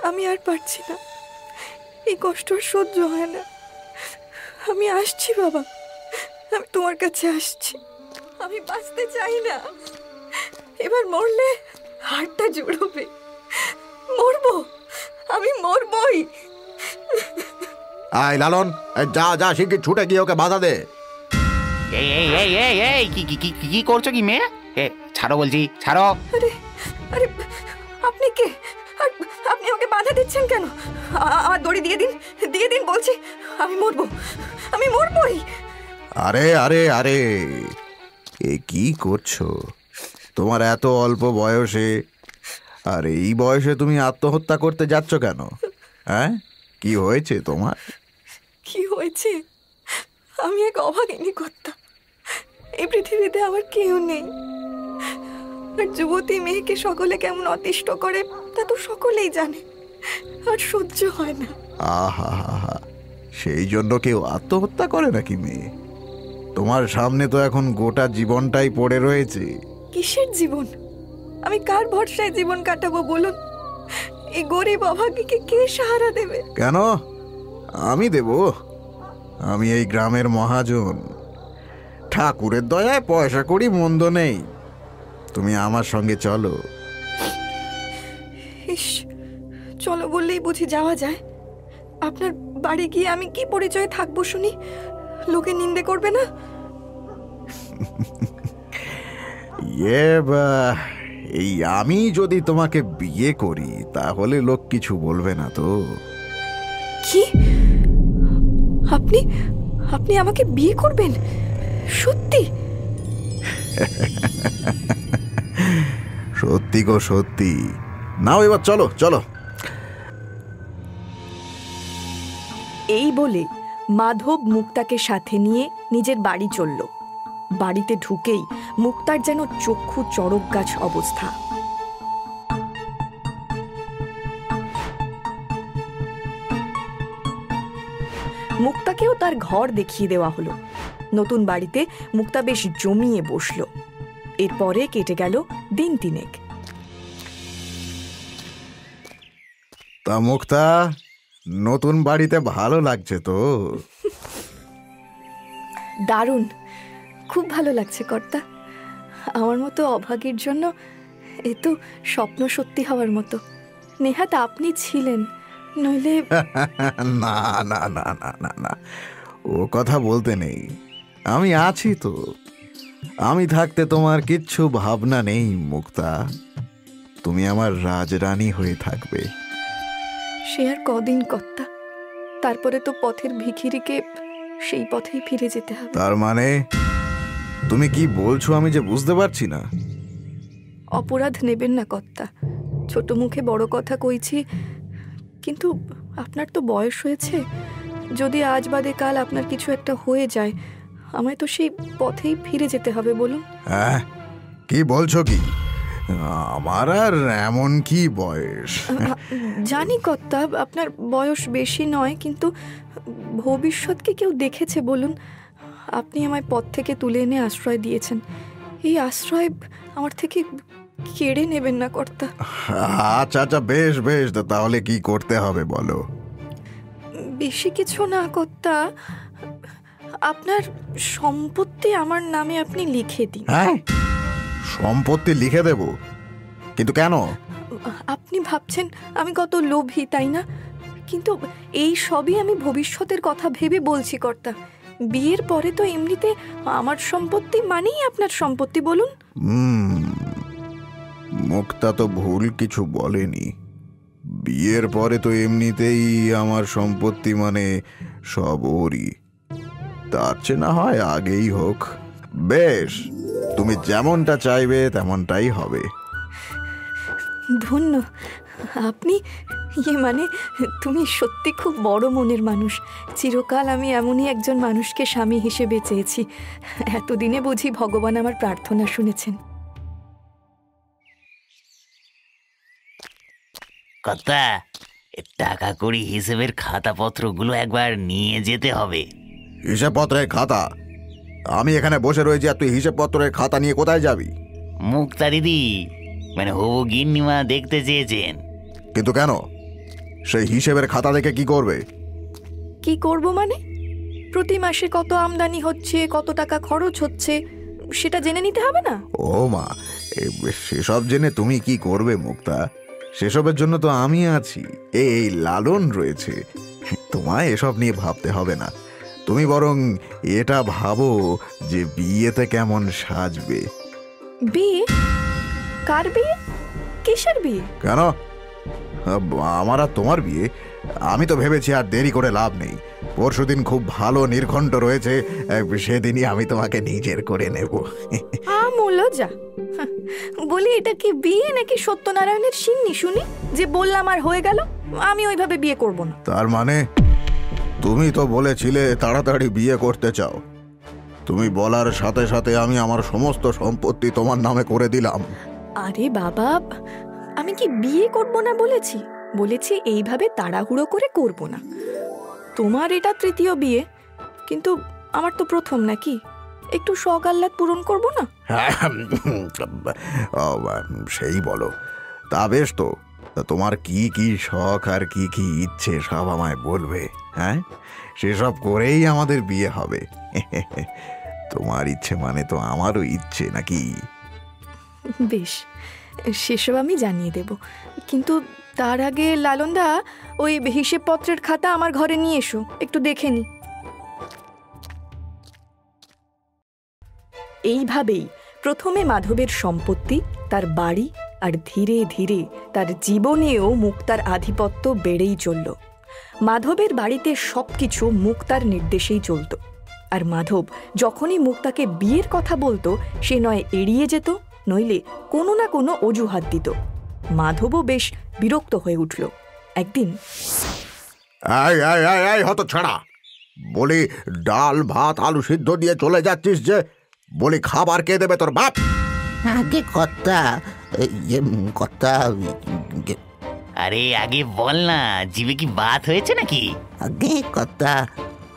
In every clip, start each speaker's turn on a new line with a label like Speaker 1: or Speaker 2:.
Speaker 1: আমি আর পারছি না, এই কষ্ট আর সহ্য হয় না। আমি আসছি বাবা, আমি তোমার কাছে আসছি। আমি বাঁচতে চাই না, এবার মরলে হাড়টা জুড়বে। মরবো, আমি মরবই।
Speaker 2: আয় লালন, যা যা শিগগির ছুটে গিয়ে ওকে বাধা দে।
Speaker 3: এই এই এই এই এই কি কি কি কি করছো কি মেয়ে? ছাড়ো বলছি, ছাড়ো।
Speaker 1: আরে আরে আপনি কে? আপনি ওকে বাধা দিচ্ছেন কেন? আমার দড়ি দিয়ে দিন, দিয়ে দিন বলছি। আমি মরবো, আমি মরবই।
Speaker 2: আরে আরে আরে, এ কি করছো? তোমার এত অল্প বয়সে, আর এই বয়সে তুমি আত্মহত্যা করতে যাচ্ছ কেন? হ্যাঁ, কি হয়েছে তোমার?
Speaker 1: কি হয়েছে? আমি এক অভাগিনী কর্তা, এই পৃথিবীতে আমার কেউ নেই। আর যুবতী মেয়েকে সকলে কেমন অতিষ্ঠ করে তা তো সকলেই জানে, আর সহ্য হয় না।
Speaker 2: আহা হা হা, সেই জন্য কেউ আত্মহত্যা করে নাকি মেয়ে? তোমার সামনে তো এখন গোটা জীবনটাই পড়ে রয়েছে।
Speaker 1: কিসের জীবন? আমি কার ভরসায় জীবন কাটাবো বলুন? এই গরিব অভাগীকে কে সাহারা দেবে?
Speaker 2: কেন আমি দেব? আমি এই গ্রামের মহাজন, ঠাকুরের দয়ায় পয়সা করি মন্দ নেই। তুমি আমার সঙ্গে চলো।
Speaker 1: ইস, চলো বললেই বুঝি যাওয়া যায়? আপনার বাড়ি গিয়ে আমি কি পরিচয় থাকবো শুনি? লোকে নিন্দে করবে না?
Speaker 2: এই আমি যদি তোমাকে বিয়ে করি তাহলে লোক কিছু বলবে না তো?
Speaker 1: কি? আপনি আপনি আমাকে বিয়ে করবেন? সত্যি?
Speaker 2: সত্যি গো সত্যি। নাও এবার চলো চলো।
Speaker 1: এই বলে মাধব মুক্তাকে সাথে নিয়ে নিজের বাড়ি চলল। বাড়িতে ঢুকেই মুক্তার যেন চক্ষু চড়ক গাছ অবস্থা। মুক্তাকেও তার ঘর দেখিয়ে দেওয়া হলো। নতুন বাড়িতে মুক্তা বেশ জমিয়ে বসল। এরপরে কেটে গেল দিন তিনেক।
Speaker 2: তা মুক্তা, নতুন বাড়িতে ভালো লাগছে তো?
Speaker 1: দারুণ, খুব ভালো লাগছে কর্তা। আমার মতো অভাগীর জন্য এ তো স্বপ্ন সত্যি হওয়ার মতো। নেহাত আপনি ছিলেন, নইলে।
Speaker 2: না না না না না না, ও কথা বলতে নেই। আমি আছি তো। আমি থাকতে তোমার কিচ্ছু ভাবনা নেই মুক্তা। তুমি আমার রাজরানী হয়ে থাকবে।
Speaker 1: সে আর কদিন কর্তা, তারপরে তো পথের ভিখিরিকে সেই পথেই ফিরে যেতে হবে।
Speaker 2: তার মানে তুমি কি বলছো আমি যে বুঝতে পারছি না?
Speaker 1: অপরাধ নেবেন না কর্তা, ছোট মুখে বড় কথা কইছি। কিন্তু আপনার তো বয়স হয়েছে, যদি আজ বাদে কাল আপনার কিছু একটা হয়ে যায়, আমায় তো সেই পথেই ফিরে যেতে হবে বলুন।
Speaker 2: হ্যাঁ, কি বলছো কি? আমার আর এমন কি বয়স?
Speaker 1: জানি কর্তা, আপনার বয়স বেশি নয়, কিন্তু ভবিষ্যৎকে কেউ দেখেছে বলুন? আপনি আমায় পথ থেকে তুলে এনে আশ্রয় দিয়েছেন। এই আশ্রয় আমার থেকে কেড়ে নেবেন না কর্তা।
Speaker 2: আচ্ছা আচ্ছা, বেশ বেশ, তাহলে কি করতে হবে বলো?
Speaker 1: বেশি কিছু না কর্তা, আপনার সম্পত্তি আমার নামে আপনি লিখে দিন।
Speaker 2: হ্যাঁ, সম্পত্তি লিখে দেব? কিন্তু কেন?
Speaker 1: আপনি ভাবছেন আমি কত লোভী, তাই না? কিন্তু এই সবই আমি ভবিষ্যতের কথা ভেবে বলছি কর্তা। বিয়ের পরে তো এমনিতে আমার সম্পত্তি মানেই আপনার সম্পত্তি বলুন।
Speaker 2: মুক্তা তো ভুল কিছু বলেনি। বিয়ের পরে তো এমনিতেই আমার সম্পত্তি মানে সব ওরই। তার চেয়ে না হয় আগেই হোক। বেশ, তুমি যেমনটা চাইবে তেমনটাই হবে।
Speaker 1: ধন্য আপনি। মানে তুমি সত্যি খুব বড় মনের মানুষ। চিরকাল আমি এমনই একজন মানুষকে স্বামী হিসেবে চেয়েছি। এতদিনে বুঝি ভগবান আমার প্রার্থনা শুনেছেন।
Speaker 3: কর্তা, টাকা কড়ি হিসেবের খাতাপত্রগুলো একবার নিয়ে যেতে হবে।
Speaker 2: হিসেবপত্রের খাতা? আমি এখানে বসে রয়েছি আর তুই হিসেবপত্রের খাতা নিয়ে কোথায় যাবি?
Speaker 3: মুক্তা দিদি মানে হবু গিন্নিমা দেখতে চেয়েছেন।
Speaker 2: কিন্তু কেন? সেই হিসেবের খাতা দেখে কি করবে?
Speaker 1: কি করব মানে? প্রতি মাসে কত আমদানি হচ্ছে, কত টাকা খরচ হচ্ছে, সেটা জেনে নিতে হবে না?
Speaker 2: ও মা, সেসব জেনে তুমি কি করবে মুক্তা? সেসবের জন্য তো আমি আছি, এই লালন রয়েছে। তোমায় এসব নিয়ে ভাবতে হবে না। তুমি বরং এটা ভাবো যে বিয়েতে কেমন সাজবে।
Speaker 1: বিয়ে? কার বিয়ে? কিসের বিয়ে?
Speaker 2: কেন, আমার আর তোমার বিয়ে? আমি তো ভেবেছি আর দেরি করে লাভ নেই। পরশুদিন খুব ভালো নির্ঘণ্ট রয়েছে, সেদিনই আমি তোমাকে নিজের করে নেব।
Speaker 1: লজ্জা। বলি, এটা কি বিয়ে নাকি সত্যনারায়ণের সিন্নি শুনি যে বললাম আর হয়ে গেল? আমি ওইভাবে বিয়ে করব না।
Speaker 2: তার মানে তুমি তো বলেছিলে তাড়াতাড়ি বিয়ে করতে চাও। তুমি বলার সাথে সাথে আমি আমার সমস্ত সম্পত্তি তোমার নামে করে দিলাম।
Speaker 1: আরে বাবা, আমি কি বিয়ে করব না বলেছি? বলেছি এইভাবে তাড়াহুড়ো করে করব না। তোমার এটা তৃতীয় বিয়ে, কিন্তু আমার তো প্রথম, নাকি? একটু শখ আহ্লাদ পূরণ করব না?
Speaker 2: সেই বলো। তা বেশ, তো তোমার কি কি শখ আর কি কি ইচ্ছে সব আমায় বলবে। হ্যাঁ, সেসব করেই আমাদের বিয়ে হবে। তোমার ইচ্ছে মানে তো আমারও ইচ্ছে, নাকি?
Speaker 1: বেশ, সেসব আমি জানিয়ে দেব, কিন্তু তার আগে লালনদা, ওই হিসেবপত্রের খাতা আমার ঘরে নিয়ে এসো, একটু দেখে নি। এইভাবেই প্রথমে মাধবের সম্পত্তি, তার বাড়ি, আর ধীরে ধীরে তার জীবনেও মুক্তার আধিপত্য বেড়েই চলল। মাধবের বাড়িতে সবকিছু মুক্তার নির্দেশেই চলত, আর মাধব যখনই মুক্তাকে বিয়ের কথা বলতো, সে নয় এড়িয়ে যেত, নইলে কোনো না কোনো অজুহাত দিত। মাধবও বেশ বিরক্ত হয়ে উঠল। একদিন,
Speaker 2: হতো ছাড়া, বলি ডাল ভাত আলু সিদ্ধ দিয়ে চলে যাচ্ছিস যে? বলি খাবার কে দেবে, তোর বাপ?
Speaker 4: আগে কর্তা, কর্তা,
Speaker 3: আরে আগে বল না, জিভে কি ভাত হয়েছে নাকি?
Speaker 4: আগে কর্তা,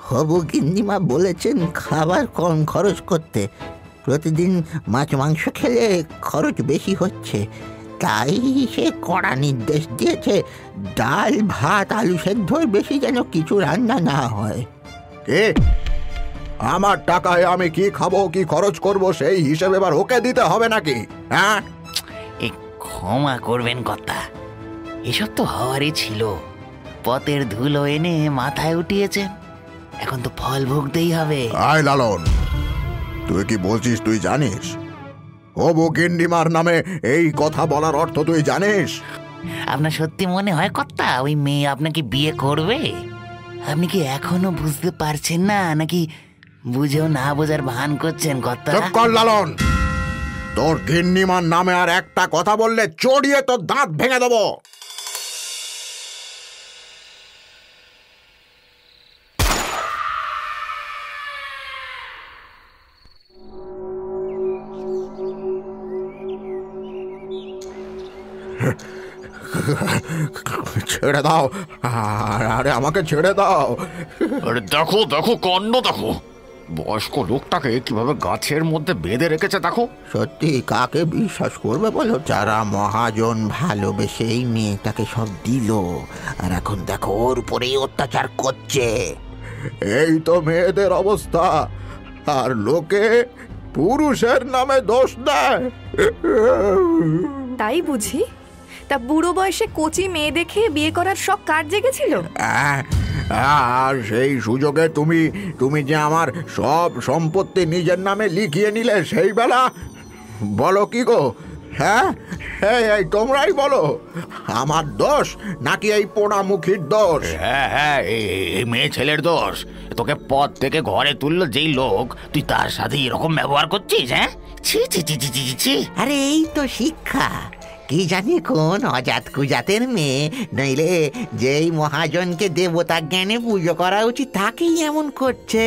Speaker 4: হবু গিন্নিমা বলেছেন খাবার কম খরচ করতে। প্রতিদিন মাছ মাংস খেলে খরচ বেশি হচ্ছে, তাই সে কড়া নির্দেশ দিয়েছে ডাল ভাত আলু সেদ্ধর বেশি যেন কিছু রান্না না হয়।
Speaker 2: কে? আমার টাকায় আমি কি খাবো, কি খরচ করব, সেই হিসেবে এবার ওকে দিতে হবে নাকি? হ্যাঁ,
Speaker 3: ক্ষমা করবেন কর্তা, এসব তো হওয়ারই ছিল। পথের ধুলো এনে মাথায় উঠিয়েছেন, এখন তো ফল ভুগতেই হবে।
Speaker 2: আয় লালন, তুই কি বলছিস তুই জানিস? হবু গিন্নিমার নামে এই কথা বলার অর্থ তুই জানিস?
Speaker 3: আপনার সত্যি মনে হয় কর্তা ওই মেয়ে আপনাকে বিয়ে করবে? আপনি কি এখনো বুঝতে পারছেন না, নাকি বুঝেও না বোঝার ভান করছেন কর্তা?
Speaker 2: চুপ কর লালন, তোর গিন্নিমার নামে আর একটা কথা বললে চড়িয়ে তোর দাঁত ভেঙে দেবো। ছেড়ে দাও, আরে আমাকে ছেড়ে দাও।
Speaker 5: আরে দেখো দেখো, কাণ্ড দেখো, বয়স্ক লোকটাকে কিভাবে গাছের মধ্যে বেঁধে রেখেছে দেখো।
Speaker 4: সত্যি কাকে বিশ্বাস করবে বলো? যারা মহাজন ভালোবেসে এই মেয়েটাকে সব দিল, আর এখন দেখো ওর উপরেই অত্যাচার করছে।
Speaker 2: এই তো মেয়েদের অবস্থা, আর লোকে পুরুষের নামে দোষ দেয়।
Speaker 1: তাই বুঝি? তা বুড়ো বয়সে কচি মেয়ে দেখে বিয়ে করার শখ কার জেগেছিল?
Speaker 2: আর সেই সুযোগে তুমি তুমি যে আমার সব সম্পত্তি নিজের নামে লিখিয়ে নিলে, সেই বেলা বলো কি গো? হ্যাঁ, এই তোমরাই বলো, আমার দোষ নাকি এই পোড়ামুখীর দোষ?
Speaker 5: হ্যাঁ হ্যাঁ, এই মেয়ে ছেলের দোষ। তোকে পথ থেকে ঘরে তুললো যেই লোক, তুই তার সাথে এরকম ব্যবহার করছিস? হ্যাঁ, ছি ছি ছি ছি ছি ছি।
Speaker 4: আরে এই তো শিক্ষা। কি জানি কোন অজাত কুজাতের মেয়ে, নইলে যেই মহাজনকে দেবতা জ্ঞানে পুজো করা উচিত তাকেই এমন করছে।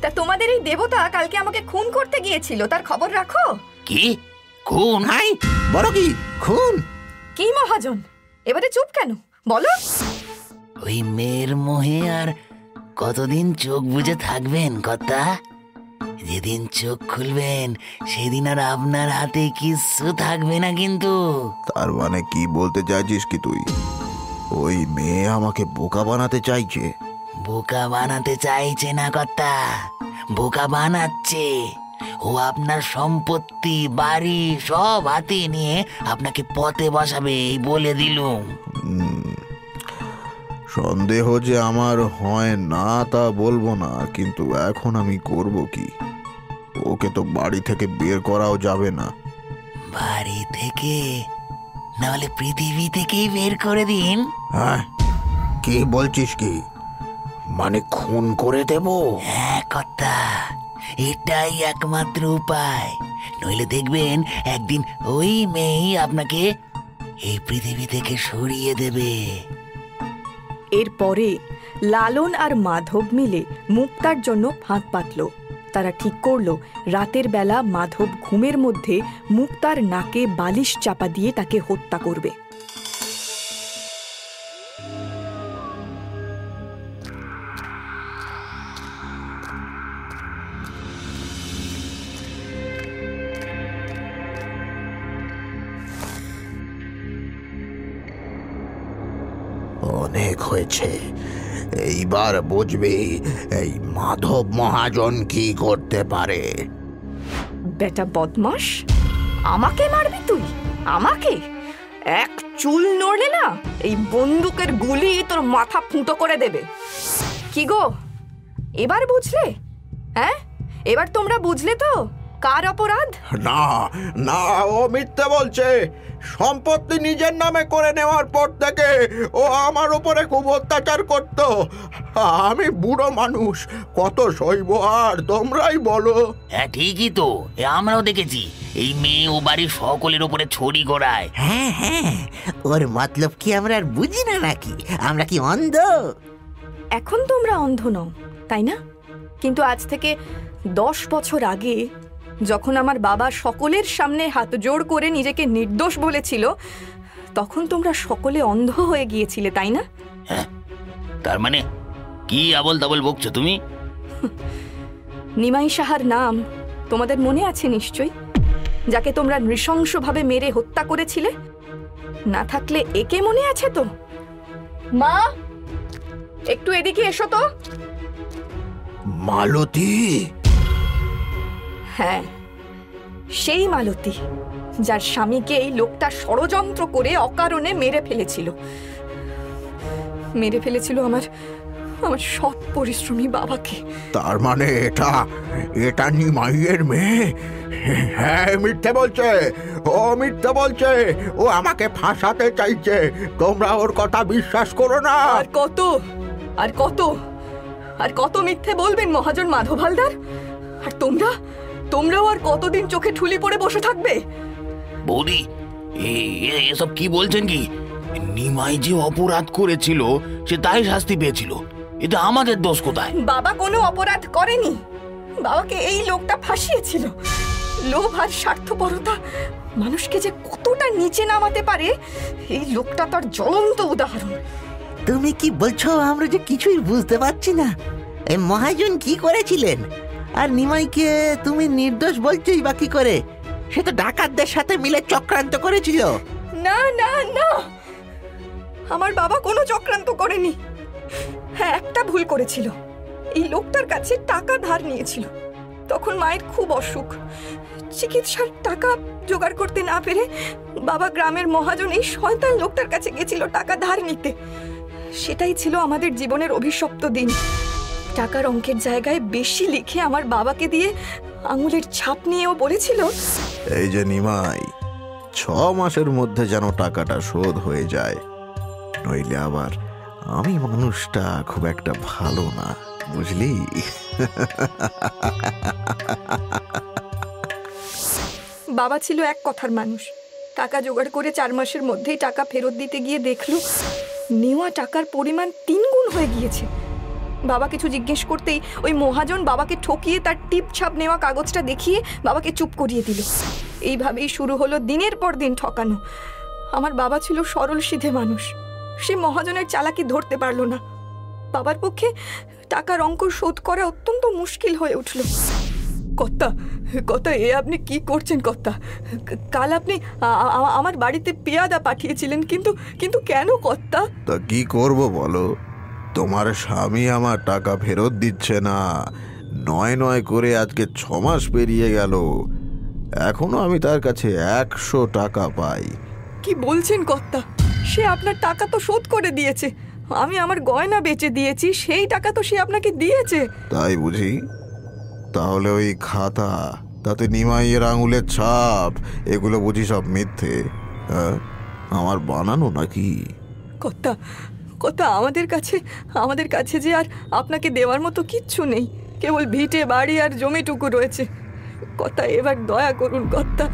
Speaker 1: তা তোমাদের এই দেবতা কালকে আমাকে খুন করতে গিয়েছিল, তার খবর রাখো।
Speaker 3: কি খুন?
Speaker 4: হাই, বলো কি খুন?
Speaker 1: কি মহাজন, এবারে চুপ কেন, বলো।
Speaker 3: ওই মেয়ের মোহে আর কতদিন চোখ বুজে থাকবেন কর্তা? যেদিন চোখ খুলবেন সেদিন আর আপনার হাতে কিচ্ছু থাকবে না কিন্তু।
Speaker 2: তার মানে কি বলতে চাইছিস কি তুই? ওই মেয়ে আমাকে বোকা বানাতে চাইছে।
Speaker 3: বোকা বানাতে চাইছে না কর্তা, বোকা বানাচ্ছে। ও আপনার সম্পত্তি বাড়ি সব হাতে নিয়ে আপনাকে পথে বসাবে, এই বলে দিলুম।
Speaker 2: সন্দেহ যে আমার হয় না তা বলবো না, কিন্তু এখন আমি করব কি? ওকে তো বাড়ি থেকে বের করাও যাবে না।
Speaker 3: বাড়ি থেকে নাহলে পৃথিবী থেকেই বের করে দিন।
Speaker 2: হ্যাঁ, কি বলছিস কি? মানে খুন করে দেব?
Speaker 3: হ্যাঁ কর্তা, এটাই একমাত্র উপায়। নইলে দেখবেন একদিন ওই মেয়েই আপনাকে এই পৃথিবী থেকে সরিয়ে দেবে।
Speaker 1: এরপরে লালন আর মাধব মিলে মুক্তার জন্য ফাঁদ পাতল। তারা ঠিক করল রাতের বেলা মাধব ঘুমের মধ্যে মুক্তার নাকে বালিশ চাপা দিয়ে তাকে হত্যা করবে।
Speaker 2: অনেক হয়েছে, এইবার বুঝবি এই মাধব মহাজন কি করতে পারে।
Speaker 1: বেটা বদমাস, আমাকে মারবি তুই? আমাকে? এক চুল নড়লে না এই বন্দুকের গুলি তোর মাথা ফুটো করে দেবে। কি গো, এবার বুঝলে? হ্যাঁ, এবার তোমরা বুঝলে তো কার অপরাধ?
Speaker 2: না না, ও মিথ্যে বলছে। সম্পত্তি নিজের নামে করে নেওয়ার পর থেকে ও আমার উপরে খুব অত্যাচার করত। আমি বুড়ো মানুষ, কত সইব আর? তোমরাই বলো।
Speaker 3: হ্যাঁ ঠিকই তো, আমরাও দেখেছি এই মেয়ে ও বাড়ির সকলের উপরে ছড়ি ঘোরায়।
Speaker 4: হ্যাঁ হ্যাঁ, ওর মতলব কি আমরা আর বুঝি না নাকি? আমরা কি অন্ধ?
Speaker 1: এখন তোমরা অন্ধ নও, তাই না? কিন্তু আজ থেকে 10 বছর আগে যখন আমার বাবা সকলের সামনে হাত জোড় করে নিজেকে নির্দোষ বলেছিল, তখন তোমরা সকলে অন্ধ হয়ে গিয়েছিলে, তাই না?
Speaker 3: হ্যাঁ, তার মানে কি আবল তাবল বকছো তুমি?
Speaker 1: নিমাই সাহার নাম তোমাদের মনে আছে নিশ্চয়ই, যাকে তোমরা নৃশংসভাবে মেরে হত্যা করেছিলে। না থাকলে একে মনে আছে তো? মা, একটু এদিকে এসো তো।
Speaker 2: মালতী?
Speaker 1: হ্যাঁ, সেই মালতী, যার স্বামীকে এই লোকটা ষড়যন্ত্র করে অকারণে মেরে ফেলেছিল আমার সৎ পরিশ্রমী বাবাকে।
Speaker 2: তার মানে এটা নিমাইয়ের মেয়ে? হ্যাঁ, মিথ্যে বলছে, ও মিথ্যে বলছে। ও আমাকে ফাঁসাতে চাইছে। তোমরা ওর কথা বিশ্বাস করো না।
Speaker 1: আর কত মিথ্যে বলবেন মহাজন মাধব হালদার? আর তোমরাও আর কতদিন চোখে ঠুলি পড়ে বসে থাকবে?
Speaker 5: বৌদি, এসব কি বলছেন কি? নিমাই যে অপরাধ করেছিল সে তাই শাস্তি পেয়েছিল, এটা আমাদের দোষ কোথায়?
Speaker 1: বাবা কোনো অপরাধ করেনি, বাবাকে এই লোকটা ফাঁসিয়েছিল। লোভ আর স্বার্থপরতা মানুষকে যে কতটা নিচে নামাতে পারে, এই লোকটা তার জ্বলন্ত উদাহরণ।
Speaker 4: তুমি কি বলছো? আমরা যে কিছুই বুঝতে পারছি না। এই মহাজন কি করেছিলেন? আর নিমাইকে তুমি নির্দোষ বলছোই বা কি করে? সে তো ডাকাতদের সাথে মিলে চক্রান্ত করেছিল।
Speaker 1: না না না, আমার বাবা কোনো চক্রান্ত করেনি। হ্যাঁ, একটা ভুল করেছিল, এই লোকটার কাছে টাকা ধার নিয়েছিল। তখন মায়ের খুব অসুখ, চিকিৎসার টাকা জোগাড় করতে না পেরে বাবা গ্রামের মহাজন এই শয়তান লোকটার কাছে গেছিল টাকা ধার নিতে। সেটাই ছিল আমাদের জীবনের অভিশপ্ত দিন। টাকার অঙ্কের জায়গায় বেশি লিখে আমার বাবাকে দিয়ে আঙুলের ছাপ নিয়েও বলেছিল,
Speaker 2: এই যে নিমাই, 6 মাসের মধ্যে যেন টাকাটা শোধ হয়ে যায়, নইলে আবার আমি মানুষটা খুব একটা ভালো না, বুঝলি?
Speaker 1: বাবা ছিল এক কথার মানুষ। টাকা জোগাড় করে 4 মাসের মধ্যেই টাকা ফেরত দিতে গিয়ে দেখলো নেওয়া টাকার পরিমাণ 3 গুণ হয়ে গিয়েছে। বাবা কিছু জিজ্ঞেস করতেই ওই মহাজন বাবাকে ঠকিয়ে তার টিপ ছাপ নেওয়া কাগজটা দেখিয়ে বাবাকে চুপ করিয়ে দিল। এইভাবেই শুরু হলো দিনের পর দিন ঠকানো। আমার বাবা ছিল সরল সিধে মানুষ, সে মহাজনের চালাকি ধরতে পারল না। বাবার পক্ষে টাকার অঙ্ক শোধ করা অত্যন্ত মুশকিল হয়ে উঠল। কর্তা, কর্তা, এ আপনি কি করছেন কর্তা? কাল আপনি আমার বাড়িতে পেয়াদা পাঠিয়েছিলেন, কিন্তু কিন্তু কেন কর্তা?
Speaker 2: তা কি করব বলো? তোমার স্বামী আমার টাকা ফেরত দিচ্ছে না। নয় নয় করে আজকে 6 মাস পেরিয়ে গেল, এখনো আমি তার কাছে 100 টাকা পাই।
Speaker 1: কি বলছেন কর্তা? সে আপনার টাকা তো শোধ করে দিয়েছে। আমি আমার গয়না বেচে দিয়েছি, সেই টাকা তো সে আপনাকে দিয়েছে।
Speaker 2: তাই বুঝি? তাহলে ওই খাতা, তাতে নিমাইয়ের আঙুলের ছাপ, এগুলো বুঝি সব মিথ্যে? হ্যাঁ, আমার বানানো নাকি?
Speaker 1: কর্তা, কর্তা, আমাদের কাছে যে আর আপনাকে দেওয়ার মতো কিচ্ছু নেই, কেবল ভিটে বাড়ি আর জমিটুকু রয়েছে। কর্তা, এবার দয়া করুন কর্তা।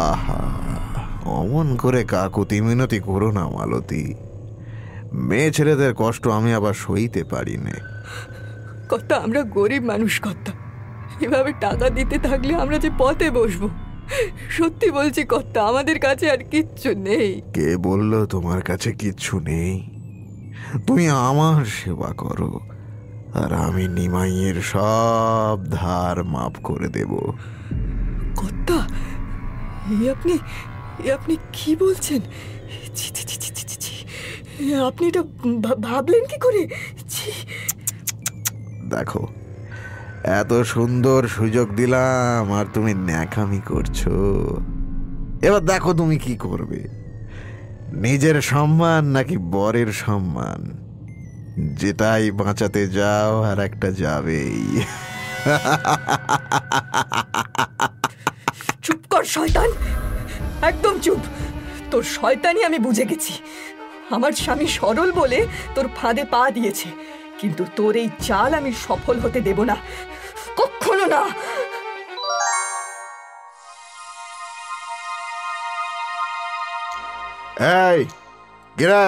Speaker 2: আহা, অমন করে কাকুতি মিনতি করো না মালতী। মেয়ে ছেলেদের কষ্ট আমি আবার সইতে পারি না।
Speaker 1: কর্তা, আমরা গরিব মানুষ কর্তা, এভাবে টাকা দিতে থাকলে আমরা যে পথে বসবো। সত্যি বলছি কর্তা, আমাদের কাছে আর কিচ্ছু নেই।
Speaker 2: কে বলল তোমার কাছে কিচ্ছু নেই? তুমি আমার সেবা করো, আর আমি নিমাইয়ের সব ধার মাফ করে দেব।
Speaker 1: কর্তা, এ আপনি কি বলছেন? ছি, ছি, ছি, ছি, ছি, ছি। আপনি এটা ভাবলেন কি করে? ছি।
Speaker 2: দেখো, এত সুন্দর সুযোগ দিলাম আর তুমি ন্যাকামি করছো। এবার দেখো তুমি কি করবে, নিজের সম্মান নাকি বরের সম্মান? যেটাই বাঁচাতে যাও আর একটা যাবেই।
Speaker 1: চুপ কর শয়তান, একদম চুপ। তোর শয়তানি আমি বুঝে গেছি। আমার স্বামী সরল বলে তোর ফাঁদে পা দিয়েছে, কিন্তু তোর এই চাল আমি সফল হতে দেব না, কখনো না।
Speaker 2: এই গিরে,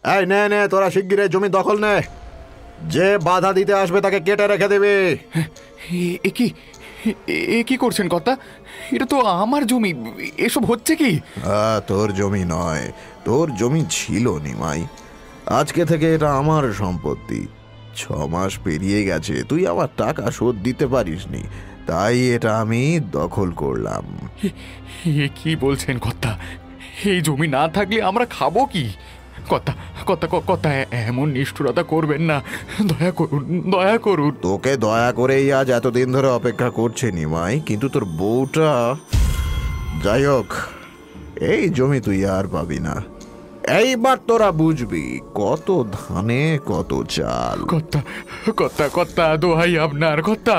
Speaker 2: এই নে নে, তোরা শিগগিরে জমি দখল নে। যে বাধা দিতে আসবে তাকে কেটে রেখে দেবে।
Speaker 6: এ কি করছেন কর্তা? এটা তো আমার জমি, এসব হচ্ছে কি?
Speaker 2: তোর জমি নয়, তোর জমি ছিল নিমাই, আজকে থেকে এটা আমার সম্পত্তি। 6 মাস পেরিয়ে গেছে, তুই আমার টাকা শোধ দিতে পারিসনি, তাই এটা আমি দখল করলাম।
Speaker 6: এ কি বলছেন কর্তা? এই জমি না থাকলে আমরা খাবো কি? কর্তা কর্তা কর্তা, এমন নিষ্ঠুরতা করবেন না, দয়া করুন, দয়া করুন।
Speaker 2: তোকে দয়া করেই আজ এতদিন ধরে অপেক্ষা করছে নিমাই, কিন্তু তোর বউটা। যাই হোক, এই জমি তুই আর পাবি না। এইবার তোরা বুঝবি কত ধানে কত চাল।
Speaker 6: কর্তা কর্তা কর্তা, দোহাই আপনার কর্তা,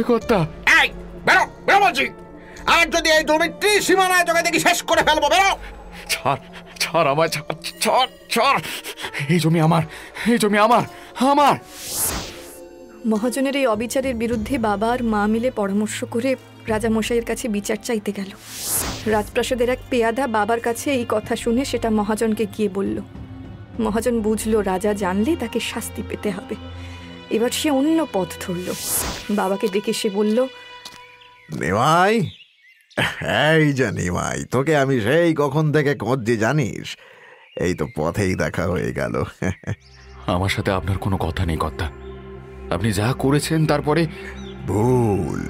Speaker 6: কর্তা।
Speaker 5: এই বেরো বেরো বলছি, আর যদি এই জমিটি সীমানায় তোকে দেখি শেষ করে ফেলবো। বেরো।
Speaker 6: ছাড় ছাড় আমায়, ছাড় ছাড় ছাড়। এই জমি আমার, এই জমি আমার, আমার।
Speaker 1: মহাজনের এই অবিচারের বিরুদ্ধে বাবা আর মা মিলে পরামর্শ করে রাজামশাইয়ের কাছে বিচার চাইতে গেল। রাজপ্রাসাদের এক পেয়াদা বাবার কাছে এই কথা শুনে সেটা মহাজনকে গিয়ে বলল। মহাজন বুঝলো রাজা জানলে তাকে শাস্তি পেতে হবে। এবার সে অন্য পথ ধরল। বাবাকে ডেকে সে বলল,
Speaker 2: নিমাই, এই যে নিমাই, তোকে আমি সেই কখন থেকে খুঁজছি জানিস? এই তো পথেই দেখা হয়ে গেল।
Speaker 6: আমার সাথে আপনার কোনো কথা নেই কর্তা, আপনি যা করেছেন তারপরে।
Speaker 2: ভুল,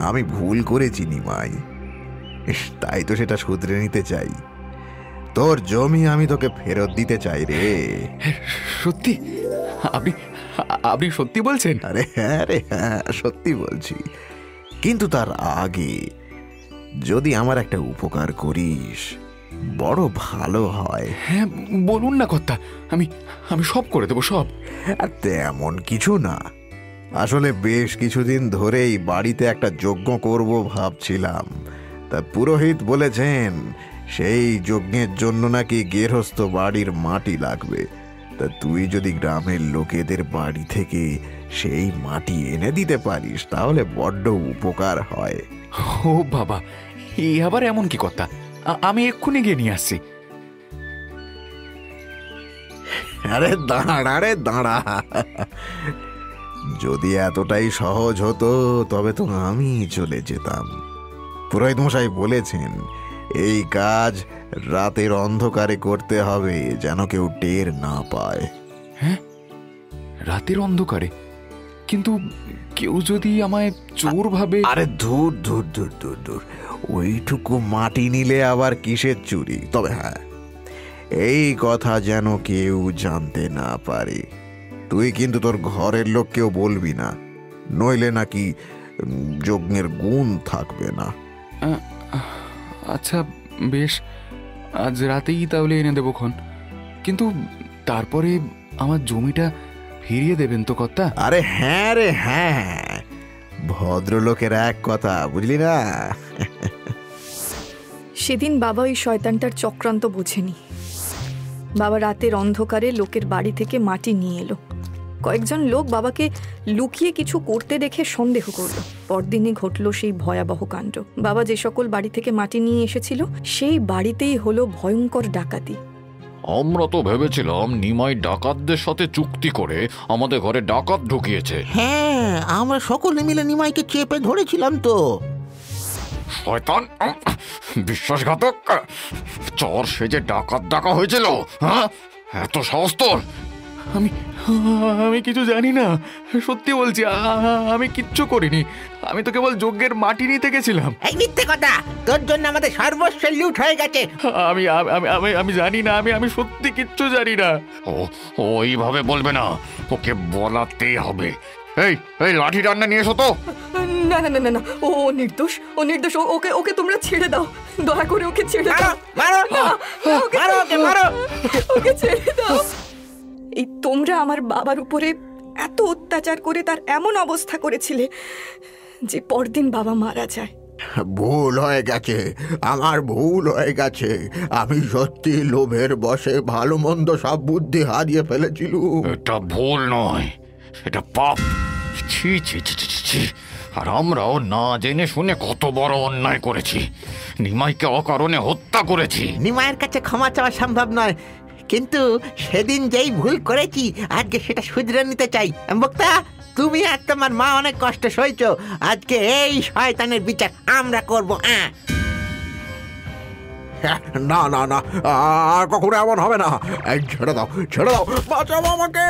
Speaker 2: আমি ভুল করেছি নিমাই, তাই তো সেটা শুধরে নিতে চাই। তোর জমি আমি তোকে ফেরত দিতে চাই রে।
Speaker 6: সত্যি? আপনি আপনি সত্যি বলছেন?
Speaker 2: আরে হ্যাঁ রে, হ্যাঁ সত্যি বলছি। কিন্তু তার আগে যদি আমার একটা উপকার করিস, বড় ভালো হয়।
Speaker 6: হ্যাঁ বলুন না কর্তা, আমি আমি সব করে দেবো, সব।
Speaker 2: আর তেমন কিছু না, আসলে বেশ কিছুদিন ধরেই বাড়িতে একটা যজ্ঞ করব ভাবছিলাম। তা পুরোহিত বলেছেন সেই যজ্ঞের জন্য নাকি গৃহস্থ বাড়ির মাটি লাগবে। তা তুই যদি গ্রামের লোকেদের বাড়ি থেকে সেই মাটি এনে দিতে পারিস তাহলে বড্ড উপকার হয়।
Speaker 6: ও বাবা, এই আবার এমন কি কথা? আমি এক্ষুনি গিয়ে নিয়ে আসছি।
Speaker 2: আরে দাঁড়া রে দাঁড়া, যদি এতটাই সহজ হতো তবে তো আমি চলে যেতাম। পুরোহিত মশাই বলেছেন এই কাজ রাতের অন্ধকারে করতে হবে, যেন কেউ টের না পায়।
Speaker 6: হ্যাঁ, রাতের অন্ধকারে? কিন্তু কেউ যদি আমায় চোর ভাবে।
Speaker 2: আরে ধুর ধুর ধুর ধুর ধুর, ওইটুকু মাটি নিলে আবার কিসের চুরি? তবে হ্যাঁ, এই কথা যেন কেউ জানতে না পারে। তুই কিন্তু তোর ঘরের লোককেও বলবি না, নইলে নাকি যজ্ঞের গুণ থাকবে না।
Speaker 6: আচ্ছা বেশ, আজ রাতেই তাহলে এনে দেবো খন। কিন্তু তারপরে আমার জমিটা ফিরিয়ে দেবেন তো কর্তা?
Speaker 2: আরে হ্যাঁ রে হ্যাঁ, ভদ্রলোকের এক কথা, বুঝলি না?
Speaker 1: সেদিন বাবা ওই শয়তানটার চক্রান্ত বোঝেনি। বাবা রাতের অন্ধকারে লোকের বাড়ি থেকে মাটি নিয়ে এলো। কয়েকজন লোক বাবাকে লুকিয়ে কিছু করতে দেখে সন্দেহ করলো। পরদিনই ঘটলো সেই ভয়াবহ কাণ্ড। বাবা যে সকল বাড়ি থেকে মাটি নিয়ে এসেছিল, সেই বাড়িতেই হলো ভয়ঙ্কর ডাকাতি।
Speaker 7: আমরা তো ভেবেছিলাম নিমাই ডাকাতদের সাথে চুক্তি করে আমাদের ঘরে ডাকাত ঢুকিয়েছে।
Speaker 4: হ্যাঁ, আমরা সকলে মিলে নিমাইকে চেপে ধরেছিলাম তো।
Speaker 7: শয়তান, বিশ্বাসঘাতক, চর সেজে ডাকাত ডাকা হয়েছিল। হ্যাঁ, এত সাহস তোর?
Speaker 6: আমি আমি কিছু জানি না, সত্যি বলছি। আমি কিচ্ছু করিনি। আমি তো কেবল যজ্ঞের মাটি নিতে গেছিলাম।
Speaker 4: এই মিথ্যে কথা, তোর জন্য আমাদের সর্বস্ব লুট হয়ে গেছে।
Speaker 6: আমি আমি আমি আমি জানি না, আমি সত্যি কিচ্ছু জানি না।
Speaker 7: ওইভাবে বলবে না, ওকে বলাতেই হবে। এই এই লাঠি ডান্ডা নিয়ে এসো তো।
Speaker 1: না না না না না, ও নির্দোষ, ও নির্দোষ। ওকে ওকে তোমরা ছেড়ে দাও, দয়া করে ওকে ছেড়ে দাও।
Speaker 4: মারো মারো ওকে, মারো।
Speaker 1: ওকে ছেড়ে দাও। এই তোমরা আমার বাবার উপরে এত অত্যাচার করে তার এমন অবস্থা করেছিলে যে পরদিন বাবা মারা যায়।
Speaker 2: ভুল হয়ে গেছে, আমার ভুল হয়ে গেছে। আমি সত্যি লোভের বশে ভালো মন্দ সব বুদ্ধি হারিয়ে ফেলেছিলুম।
Speaker 7: এটা ভুল নয়, এটা পাপ। ছি ছি ছি ছি ছি। আর আমরাও না জেনে শুনে কত বড় অন্যায় করেছি। নিমাইকে অকারণে হত্যা করেছি।
Speaker 4: নিমাইয়ের কাছে ক্ষমা চাওয়া সম্ভব নয়, কিন্তু সেদিন যেই ভুল করেছি আজকে সেটা শুধরে নিতে চাই। বক্তা, তুমি আর তোমার মা অনেক কষ্ট সইছো, আজকে এই শয়তানের বিচার আমরা করব।
Speaker 2: না না না, আর কখনো এমন হবে না। এই ছেড়ে দাও, ছেড়ে দাও, বাঁচাও আমাকে।